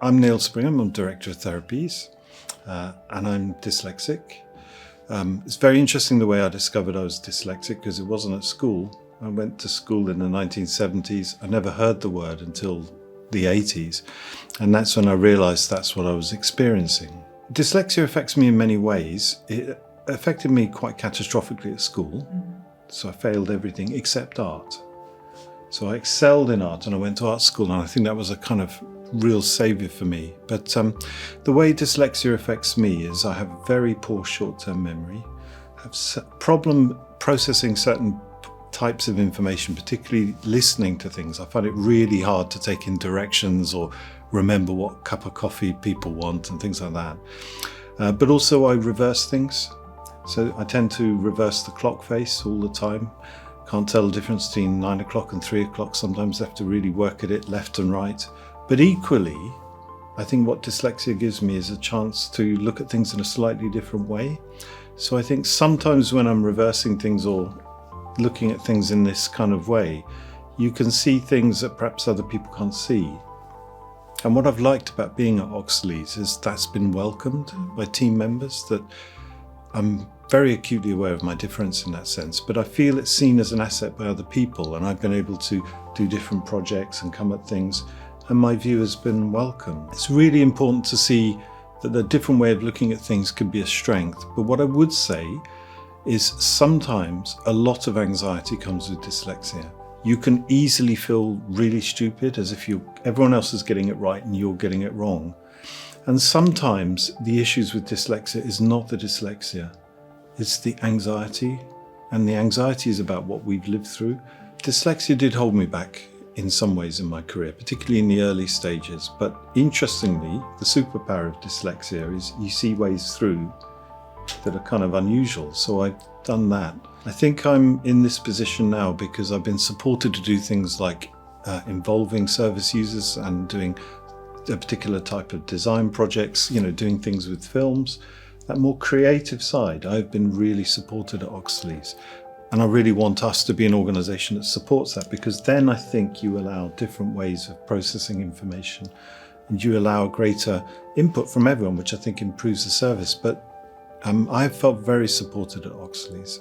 I'm Neil Springham, I'm Director of Therapies, and I'm dyslexic. It's very interesting the way I discovered I was dyslexic because it wasn't at school. I went to school in the 1970s. I never heard the word until the 80s, and that's when I realised that's what I was experiencing. Dyslexia affects me in many ways. It affected me quite catastrophically at school, so I failed everything except art. So I excelled in art and I went to art school, and I think that was a kind of real saviour for me. But the way dyslexia affects me is I have very poor short-term memory, I have problem processing certain types of information, particularly listening to things. I find it really hard to take in directions or remember what cup of coffee people want and things like that. But also I reverse things. So I tend to reverse the clock face all the time. Can't tell the difference between 9 o'clock and 3 o'clock. Sometimes I have to really work at it left and right. But equally, I think what dyslexia gives me is a chance to look at things in a slightly different way. So I think sometimes when I'm reversing things or looking at things in this kind of way, you can see things that perhaps other people can't see. And what I've liked about being at Oxleas is that's been welcomed by team members, that I'm very acutely aware of my difference in that sense, but I feel it's seen as an asset by other people, and I've been able to do different projects and come at things, and my view has been welcome. It's really important to see that the different way of looking at things can be a strength, but what I would say is sometimes a lot of anxiety comes with dyslexia. You can easily feel really stupid, as if everyone else is getting it right and you're getting it wrong. And sometimes the issues with dyslexia is not the dyslexia, it's the anxiety, and the anxiety is about what we've lived through. Dyslexia did hold me back in some ways in my career, particularly in the early stages. But interestingly, the superpower of dyslexia is you see ways through that are kind of unusual. So I've done that. I think I'm in this position now because I've been supported to do things like involving service users and doing a particular type of design projects, doing things with films. That more creative side, I've been really supported at Oxleas. And I really want us to be an organisation that supports that, because then I think you allow different ways of processing information and you allow greater input from everyone, which I think improves the service. But I've felt very supported at Oxleas.